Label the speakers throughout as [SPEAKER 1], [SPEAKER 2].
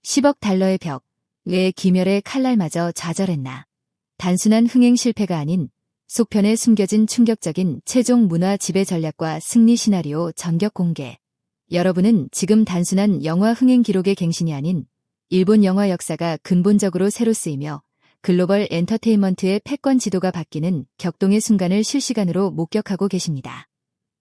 [SPEAKER 1] 10억 달러의 벽, 왜 김열의 칼날마저 좌절했나. 단순한 흥행 실패가 아닌 속편에 숨겨진 충격적인 최종 문화 지배 전략과 승리 시나리오 전격 공개. 여러분은 지금 단순한 영화 흥행 기록의 갱신이 아닌 일본 영화 역사가 근본적으로 새로 쓰이며 글로벌 엔터테인먼트의 패권 지도가 바뀌는 격동의 순간을 실시간으로 목격하고 계십니다.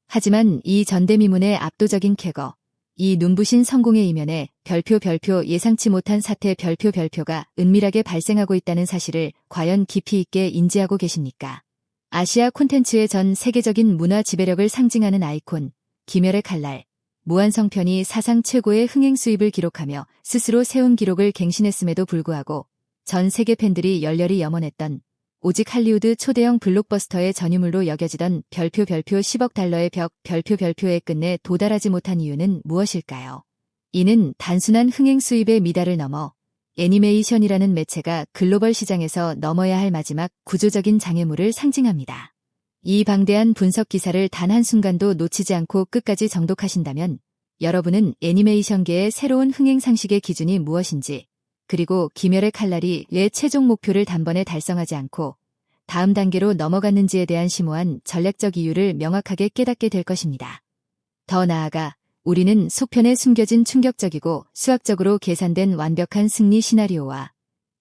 [SPEAKER 1] 하지만 이 전대미문의 압도적인 쾌거, 이 눈부신 성공의 이면에 별표 예상치 못한 사태 별표가 은밀하게 발생하고 있다는 사실을 과연 깊이 있게 인지하고 계십니까? 아시아 콘텐츠의 전 세계적인 문화 지배력을 상징하는 아이콘, 김열의 칼날, 무한성편이 사상 최고의 흥행 수입을 기록하며 스스로 세운 기록을 갱신했음에도 불구하고 전 세계 팬들이 열렬히 염원했던 오직 할리우드 초대형 블록버스터의 전유물로 여겨지던 별표 10억 달러의 벽 별표에 끝내 도달하지 못한 이유는 무엇일까요? 이는 단순한 흥행 수입의 미달을 넘어 애니메이션이라는 매체가 글로벌 시장에서 넘어야 할 마지막 구조적인 장애물을 상징합니다. 이 방대한 분석 기사를 단 한순간도 놓치지 않고 끝까지 정독하신다면 여러분은 애니메이션계의 새로운 흥행 상식의 기준이 무엇인지, 그리고 김열의 칼날이 왜 최종 목표를 단번에 달성하지 않고 다음 단계로 넘어갔는지에 대한 심오한 전략적 이유를 명확하게 깨닫게 될 것입니다. 더 나아가 우리는 속편에 숨겨진 충격적이고 수학적으로 계산된 완벽한 승리 시나리오와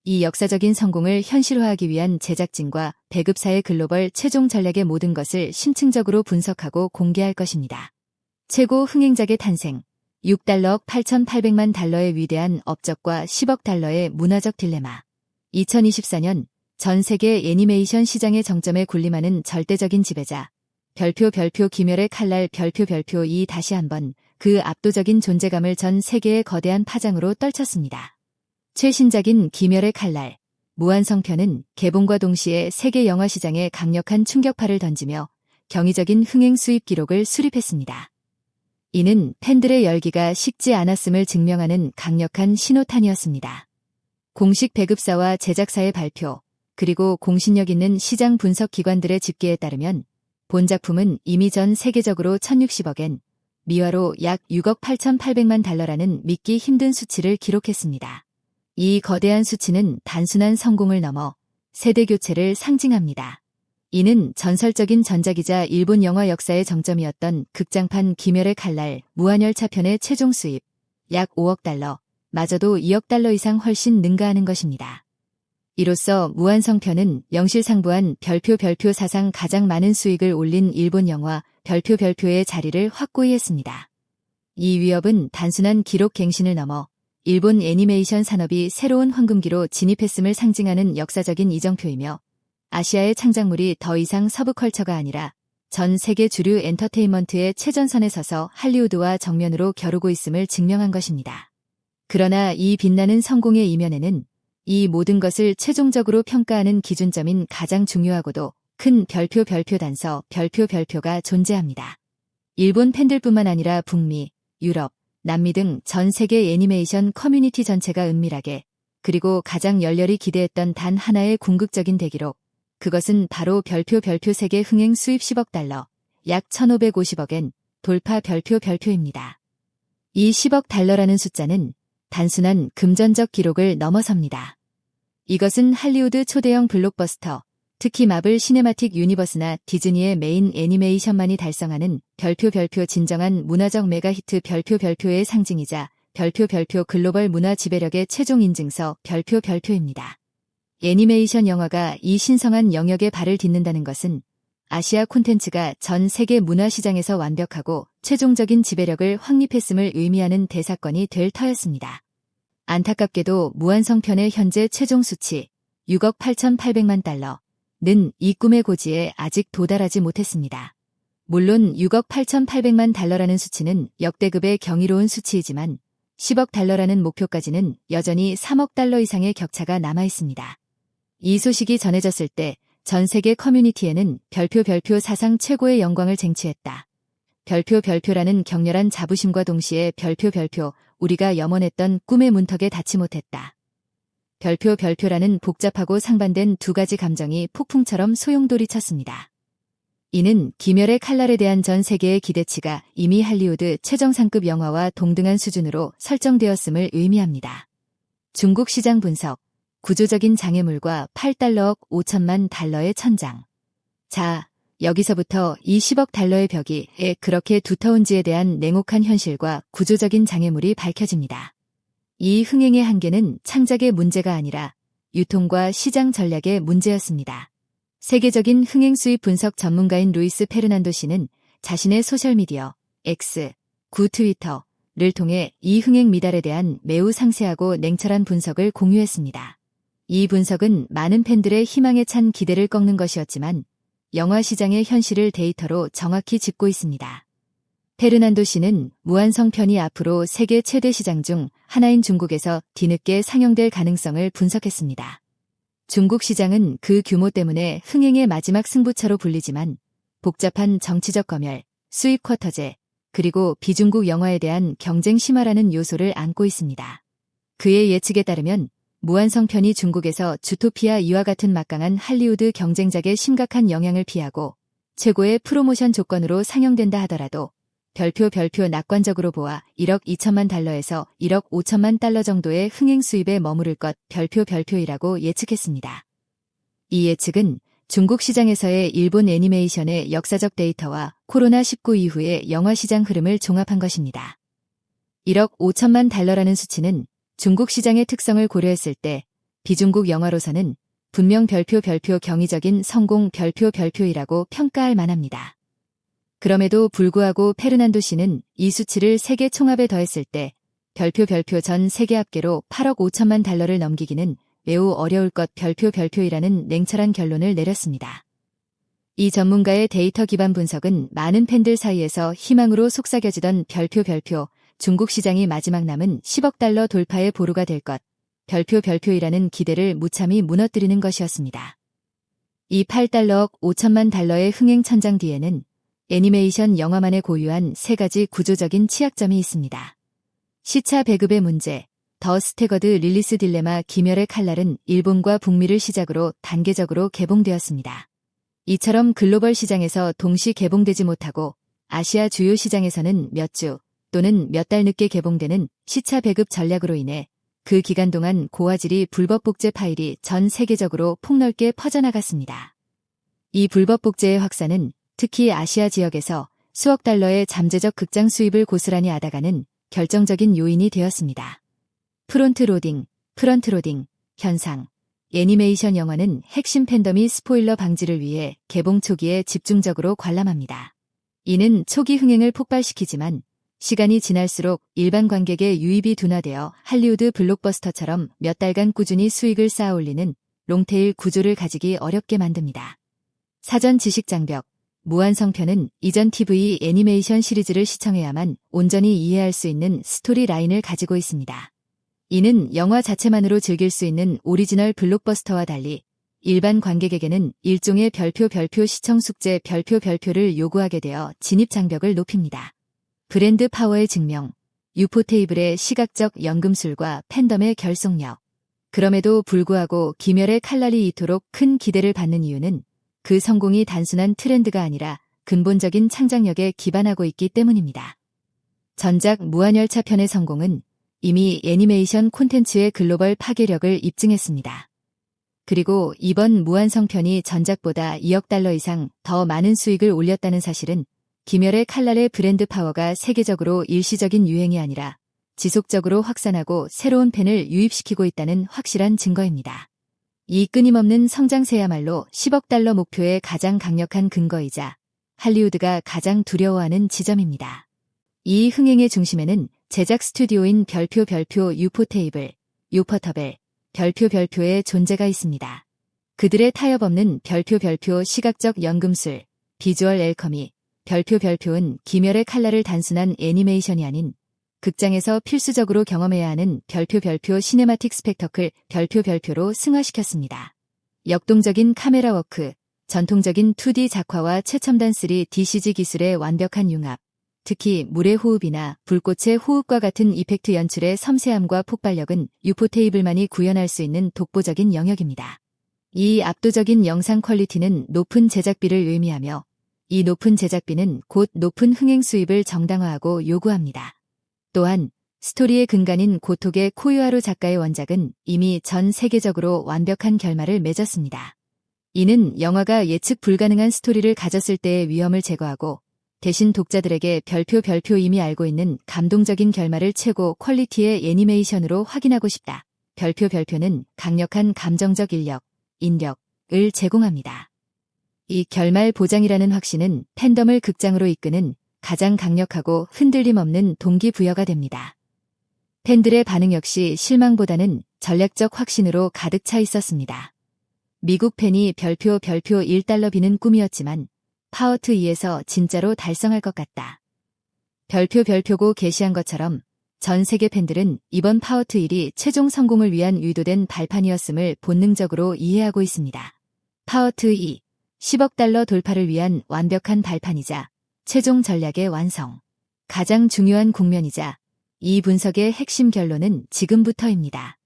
[SPEAKER 1] 이 역사적인 성공을 현실화하기 위한 제작진과 배급사의 글로벌 최종 전략의 모든 것을 심층적으로 분석하고 공개할 것입니다. 최고 흥행작의 탄생, 6달러 8,800만 달러의 위대한 업적과 10억 달러의 문화적 딜레마. 2024년 전 세계 애니메이션 시장의 정점에 군림하는 절대적인 지배자, 별표 김열의 칼날 별표 이 다시 한번 그 압도적인 존재감을 전 세계의 거대한 파장으로 떨쳤습니다. 최신작인 김열의 칼날, 무한성편은 개봉과 동시에 세계 영화 시장에 강력한 충격파를 던지며 경이적인 흥행 수입 기록을 수립했습니다. 이는 팬들의 열기가 식지 않았음을 증명하는 강력한 신호탄이었습니다. 공식 배급사와 제작사의 발표, 그리고 공신력 있는 시장 분석 기관들의 집계에 따르면 본 작품은 이미 전 세계적으로 1,060억엔, 미화로 약 6억 8,800만 달러라는 믿기 힘든 수치를 기록했습니다. 이 거대한 수치는 단순한 성공을 넘어 세대 교체를 상징합니다. 이는 전설적인 전작이자 일본 영화 역사의 정점이었던 극장판 김열의 칼날 무한열차편의 최종 수입, 약 5억 달러, 마저도 2억 달러 이상 훨씬 능가하는 것입니다. 이로써 무한성편은 명실상부한 별표 사상 가장 많은 수익을 올린 일본 영화 별표의 자리를 확고히 했습니다. 이 위협은 단순한 기록 갱신을 넘어 일본 애니메이션 산업이 새로운 황금기로 진입했음을 상징하는 역사적인 이정표이며 아시아의 창작물이 더 이상 서브컬처가 아니라 전 세계 주류 엔터테인먼트의 최전선에 서서 할리우드와 정면으로 겨루고 있음을 증명한 것입니다. 그러나 이 빛나는 성공의 이면에는 이 모든 것을 최종적으로 평가하는 기준점인 가장 중요하고도 큰 별표 단서 별표가 존재합니다. 일본 팬들뿐만 아니라 북미, 유럽, 남미 등 전 세계 애니메이션 커뮤니티 전체가 은밀하게, 그리고 가장 열렬히 기대했던 단 하나의 궁극적인 대기록, 그것은 바로 별표 세계 흥행 수입 10억 달러, 약 1,550억엔 돌파 별표입니다. 이 10억 달러라는 숫자는 단순한 금전적 기록을 넘어섭니다. 이것은 할리우드 초대형 블록버스터, 특히 마블 시네마틱 유니버스나 디즈니의 메인 애니메이션만이 달성하는 별표 진정한 문화적 메가히트 별표의 상징이자 별표 글로벌 문화 지배력의 최종 인증서 별표입니다. 애니메이션 영화가 이 신성한 영역에 발을 딛는다는 것은 아시아 콘텐츠가 전 세계 문화 시장에서 완벽하고 최종적인 지배력을 확립했음을 의미하는 대사건이 될 터였습니다. 안타깝게도 무한성편의 현재 최종 수치 6억 8,800만 달러는 이 꿈의 고지에 아직 도달하지 못했습니다. 물론 6억 8,800만 달러라는 수치는 역대급의 경이로운 수치이지만 10억 달러라는 목표까지는 여전히 3억 달러 이상의 격차가 남아 있습니다. 이 소식이 전해졌을 때 전 세계 커뮤니티에는 별표 사상 최고의 영광을 쟁취했다. 별표라는 격렬한 자부심과 동시에 별표 우리가 염원했던 꿈의 문턱에 닿지 못했다. 별표라는 복잡하고 상반된 두 가지 감정이 폭풍처럼 소용돌이쳤습니다. 이는 김열의 칼날에 대한 전 세계의 기대치가 이미 할리우드 최정상급 영화와 동등한 수준으로 설정되었음을 의미합니다. 중국 시장 분석, 구조적인 장애물과 8달러억 5천만 달러의 천장. 자, 여기서부터 이 10억 달러의 벽이 그렇게 두터운지에 대한 냉혹한 현실과 구조적인 장애물이 밝혀집니다. 이 흥행의 한계는 창작의 문제가 아니라 유통과 시장 전략의 문제였습니다. 세계적인 흥행 수입 분석 전문가인 루이스 페르난도 씨는 자신의 소셜미디어, X, 구 트위터를 통해 이 흥행 미달에 대한 매우 상세하고 냉철한 분석을 공유했습니다. 이 분석은 많은 팬들의 희망에 찬 기대를 꺾는 것이었지만 영화 시장의 현실을 데이터로 정확히 짚고 있습니다. 페르난도 씨는 무한성 편이 앞으로 세계 최대 시장 중 하나인 중국에서 뒤늦게 상영될 가능성을 분석했습니다. 중국 시장은 그 규모 때문에 흥행의 마지막 승부처로 불리지만 복잡한 정치적 검열, 수입 쿼터제, 그리고 비중국 영화에 대한 경쟁 심화라는 요소를 안고 있습니다. 그의 예측에 따르면 무한성 편이 중국에서 주토피아 2와 같은 막강한 할리우드 경쟁작의 심각한 영향을 피하고 최고의 프로모션 조건으로 상영된다 하더라도 별표 낙관적으로 보아 1억 2천만 달러에서 1억 5천만 달러 정도의 흥행 수입에 머무를 것 별표이라고 예측했습니다. 이 예측은 중국 시장에서의 일본 애니메이션의 역사적 데이터와 코로나19 이후의 영화 시장 흐름을 종합한 것입니다. 1억 5천만 달러라는 수치는 중국 시장의 특성을 고려했을 때 비중국 영화로서는 분명 별표 경이적인 성공 별표이라고 평가할 만합니다. 그럼에도 불구하고 페르난도 씨는 이 수치를 세계 총합에 더했을 때 별표 전 세계 합계로 8억 5천만 달러를 넘기기는 매우 어려울 것 별표이라는 냉철한 결론을 내렸습니다. 이 전문가의 데이터 기반 분석은 많은 팬들 사이에서 희망으로 속삭여지던 별표 중국 시장이 마지막 남은 10억 달러 돌파의 보루가 될 것 별표이라는 기대를 무참히 무너뜨리는 것이었습니다. 이 8달러억 5천만 달러의 흥행 천장 뒤에는 애니메이션 영화만의 고유한 세 가지 구조적인 취약점이 있습니다. 시차 배급의 문제, 더 스태거드 릴리스 딜레마 기멸의 칼날은 일본과 북미를 시작으로 단계적으로 개봉되었습니다. 이처럼 글로벌 시장에서 동시 개봉되지 못하고 아시아 주요 시장에서는 몇 주 또는 몇 달 늦게 개봉되는 시차 배급 전략으로 인해 그 기간 동안 고화질이 불법 복제 파일이 전 세계적으로 폭넓게 퍼져나갔습니다. 이 불법 복제의 확산은 특히 아시아 지역에서 수억 달러의 잠재적 극장 수입을 고스란히 앗아가는 결정적인 요인이 되었습니다. 프론트 로딩 현상. 애니메이션 영화는 핵심 팬덤이 스포일러 방지를 위해 개봉 초기에 집중적으로 관람합니다. 이는 초기 흥행을 폭발시키지만 시간이 지날수록 일반 관객의 유입이 둔화되어 할리우드 블록버스터처럼 몇 달간 꾸준히 수익을 쌓아올리는 롱테일 구조를 가지기 어렵게 만듭니다. 사전 지식 장벽. 무한성편은 이전 TV 애니메이션 시리즈를 시청해야만 온전히 이해할 수 있는 스토리 라인을 가지고 있습니다. 이는 영화 자체만으로 즐길 수 있는 오리지널 블록버스터와 달리 일반 관객에게는 일종의 별표 시청 숙제 별표를 요구하게 되어 진입 장벽을 높입니다. 브랜드 파워의 증명, 유포테이블의 시각적 연금술과 팬덤의 결속력. 그럼에도 불구하고 기멸의 칼날이 이토록 큰 기대를 받는 이유는 그 성공이 단순한 트렌드가 아니라 근본적인 창작력에 기반하고 있기 때문입니다. 전작 무한열차 편의 성공은 이미 애니메이션 콘텐츠의 글로벌 파괴력을 입증했습니다. 그리고 이번 무한성편이 전작보다 2억 달러 이상 더 많은 수익을 올렸다는 사실은 기멸의 칼날의 브랜드 파워가 세계적으로 일시적인 유행이 아니라 지속적으로 확산하고 새로운 팬을 유입시키고 있다는 확실한 증거입니다. 이 끊임없는 성장세야말로 10억 달러 목표의 가장 강력한 근거이자 할리우드가 가장 두려워하는 지점입니다. 이 흥행의 중심에는 제작 스튜디오인 별표 유포테이블, 유퍼터벨, 별표의 존재가 있습니다. 그들의 타협 없는 별표 시각적 연금술, 비주얼 엘커미, 별표는 기멸의 칼날을 단순한 애니메이션이 아닌 극장에서 필수적으로 경험해야 하는 별표 시네마틱 스펙터클 별표로 승화시켰습니다. 역동적인 카메라 워크, 전통적인 2D 작화와 최첨단 3D CG 기술의 완벽한 융합, 특히 물의 호흡이나 불꽃의 호흡과 같은 이펙트 연출의 섬세함과 폭발력은 유포테이블만이 구현할 수 있는 독보적인 영역입니다. 이 압도적인 영상 퀄리티는 높은 제작비를 의미하며 이 높은 제작비는 곧 높은 흥행 수입을 정당화하고 요구합니다. 또한 스토리의 근간인 고토게 코유하루 작가의 원작은 이미 전 세계적으로 완벽한 결말을 맺었습니다. 이는 영화가 예측 불가능한 스토리를 가졌을 때의 위험을 제거하고 대신 독자들에게 별표 이미 알고 있는 감동적인 결말을 최고 퀄리티의 애니메이션으로 확인하고 싶다. 별표는 강력한 감정적 인력을 제공합니다. 이 결말 보장이라는 확신은 팬덤을 극장으로 이끄는 가장 강력하고 흔들림 없는 동기부여가 됩니다. 팬들의 반응 역시 실망보다는 전략적 확신으로 가득 차 있었습니다. 미국 팬이 별표 1달러 비는 꿈이었지만 파워트 2에서 진짜로 달성할 것 같다. 별표고 게시한 것처럼 전 세계 팬들은 이번 파워트 1이 최종 성공을 위한 의도된 발판이었음을 본능적으로 이해하고 있습니다. 파워트 2, 10억 달러 돌파를 위한 완벽한 발판이자 최종 전략의 완성. 가장 중요한 국면이자 이 분석의 핵심 결론은 지금부터입니다.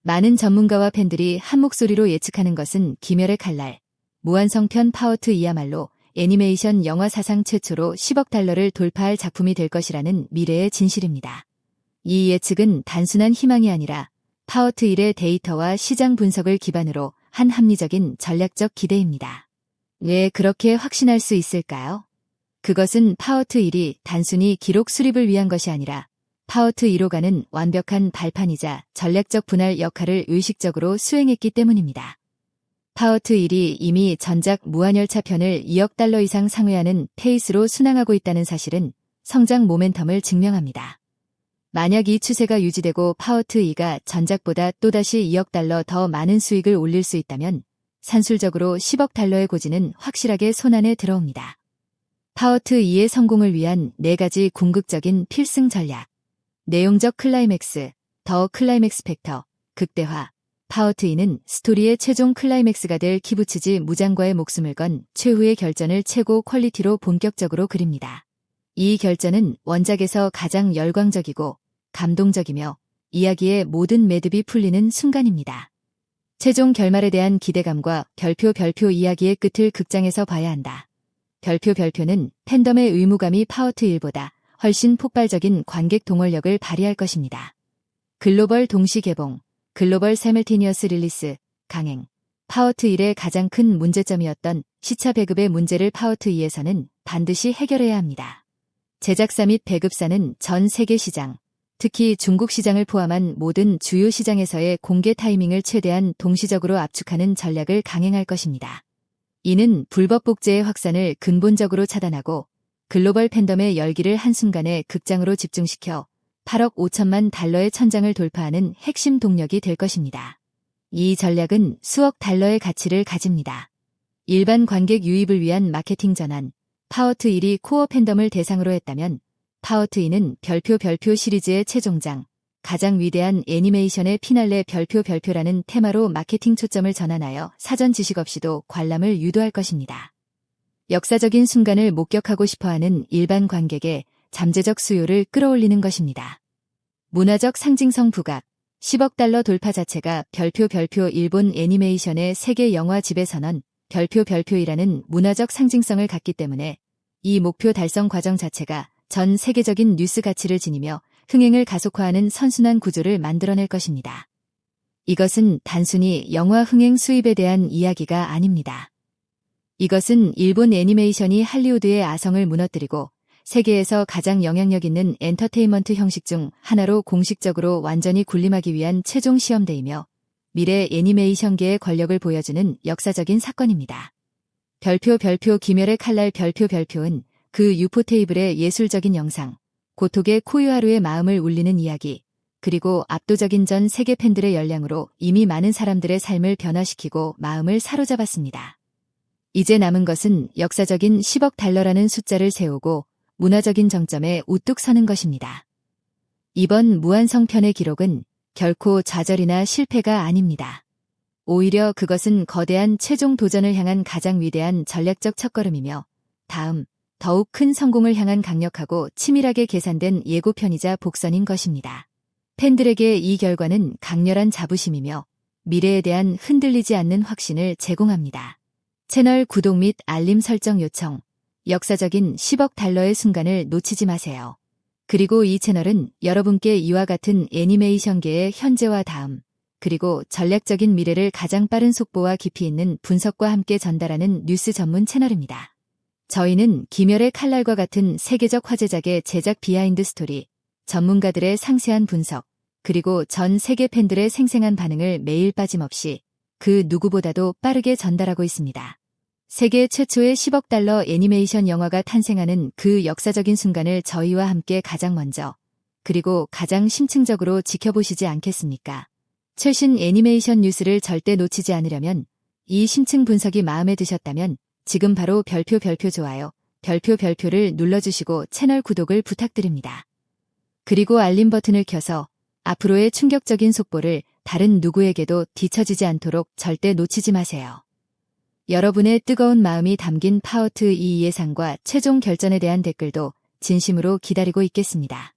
[SPEAKER 1] 많은 전문가와 팬들이 한 목소리로 예측하는 것은 귀멸의 칼날, 무한성편 파워트 2야말로 애니메이션 영화 사상 최초로 10억 달러를 돌파할 작품이 될 것이라는 미래의 진실입니다. 이 예측은 단순한 희망이 아니라 파워트 1의 데이터와 시장 분석을 기반으로 한 합리적인 전략적 기대입니다. 왜 그렇게 확신할 수 있을까요? 그것은 파워트 1이 단순히 기록 수립을 위한 것이 아니라 파워트 2로 가는 완벽한 발판이자 전략적 분할 역할을 의식적으로 수행했기 때문입니다. 파워트 1이 이미 전작 무한열차 편을 2억 달러 이상 상회하는 페이스로 순항하고 있다는 사실은 성장 모멘텀을 증명합니다. 만약 이 추세가 유지되고 파워트 2가 전작보다 또다시 2억 달러 더 많은 수익을 올릴 수 있다면 산술적으로 10억 달러의 고지는 확실하게 손안에 들어옵니다. 파워트 2의 성공을 위한 4가지 궁극적인 필승 전략. 내용적 클라이맥스, 더 클라이맥스 팩터, 극대화. 파워트 2는 스토리의 최종 클라이맥스가 될 키부츠지 무장과의 목숨을 건 최후의 결전을 최고 퀄리티로 본격적으로 그립니다. 이 결전은 원작에서 가장 열광적이고 감동적이며 이야기의 모든 매듭이 풀리는 순간입니다. 최종 결말에 대한 기대감과 별표 이야기의 끝을 극장에서 봐야 한다. 별표는 팬덤의 의무감이 파워트 1보다 훨씬 폭발적인 관객 동원력을 발휘할 것입니다. 글로벌 동시 개봉, 글로벌 사이멀테니어스 릴리스, 강행. 파워트 1의 가장 큰 문제점이었던 시차 배급의 문제를 파워트 2에서는 반드시 해결해야 합니다. 제작사 및 배급사는 전 세계 시장, 특히 중국 시장을 포함한 모든 주요 시장에서의 공개 타이밍을 최대한 동시적으로 압축하는 전략을 강행할 것입니다. 이는 불법 복제의 확산을 근본적으로 차단하고 글로벌 팬덤의 열기를 한순간에 극장으로 집중시켜 8억 5천만 달러의 천장을 돌파하는 핵심 동력이 될 것입니다. 이 전략은 수억 달러의 가치를 가집니다. 일반 관객 유입을 위한 마케팅 전환, 파워트 1이 코어 팬덤을 대상으로 했다면 파워트 2는 별표 시리즈의 최종장, 가장 위대한 애니메이션의 피날레 별표라는 테마로 마케팅 초점을 전환하여 사전 지식 없이도 관람을 유도할 것입니다. 역사적인 순간을 목격하고 싶어하는 일반 관객의 잠재적 수요를 끌어올리는 것입니다. 문화적 상징성 부각, 10억 달러 돌파 자체가 별표 일본 애니메이션의 세계 영화 지배 선언, 별표이라는 문화적 상징성을 갖기 때문에 이 목표 달성 과정 자체가 전 세계적인 뉴스 가치를 지니며 흥행을 가속화하는 선순환 구조를 만들어낼 것입니다. 이것은 단순히 영화 흥행 수입에 대한 이야기가 아닙니다. 이것은 일본 애니메이션이 할리우드의 아성을 무너뜨리고 세계에서 가장 영향력 있는 엔터테인먼트 형식 중 하나로 공식적으로 완전히 군림하기 위한 최종 시험대이며 미래 애니메이션계의 권력을 보여주는 역사적인 사건입니다. 별표 귀멸의 칼날 별표은 그 유포 테이블의 예술적인 영상, 고토게 코유하루의 마음을 울리는 이야기, 그리고 압도적인 전 세계 팬들의 열량으로 이미 많은 사람들의 삶을 변화시키고 마음을 사로잡았습니다. 이제 남은 것은 역사적인 10억 달러라는 숫자를 세우고 문화적인 정점에 우뚝 서는 것입니다. 이번 무한성편의 기록은 결코 좌절이나 실패가 아닙니다. 오히려 그것은 거대한 최종 도전을 향한 가장 위대한 전략적 첫걸음이며 다음, 더욱 큰 성공을 향한 강력하고 치밀하게 계산된 예고편이자 복선인 것입니다. 팬들에게 이 결과는 강렬한 자부심이며 미래에 대한 흔들리지 않는 확신을 제공합니다. 채널 구독 및 알림 설정 요청, 역사적인 10억 달러의 순간을 놓치지 마세요. 그리고 이 채널은 여러분께 이와 같은 애니메이션계의 현재와 다음, 그리고 전략적인 미래를 가장 빠른 속보와 깊이 있는 분석과 함께 전달하는 뉴스 전문 채널입니다. 저희는 김열의 칼날과 같은 세계적 화제작의 제작 비하인드 스토리, 전문가들의 상세한 분석, 그리고 전 세계 팬들의 생생한 반응을 매일 빠짐없이 그 누구보다도 빠르게 전달하고 있습니다. 세계 최초의 10억 달러 애니메이션 영화가 탄생하는 그 역사적인 순간을 저희와 함께 가장 먼저, 그리고 가장 심층적으로 지켜보시지 않겠습니까? 최신 애니메이션 뉴스를 절대 놓치지 않으려면, 이 심층 분석이 마음에 드셨다면 지금 바로 별표 좋아요, 별표를 눌러주시고 채널 구독을 부탁드립니다. 그리고 알림 버튼을 켜서 앞으로의 충격적인 속보를 다른 누구에게도 뒤처지지 않도록 절대 놓치지 마세요. 여러분의 뜨거운 마음이 담긴 파워트 2 예상과 최종 결전에 대한 댓글도 진심으로 기다리고 있겠습니다.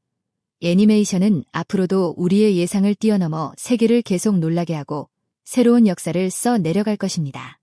[SPEAKER 1] 애니메이션은 앞으로도 우리의 예상을 뛰어넘어 세계를 계속 놀라게 하고 새로운 역사를 써 내려갈 것입니다.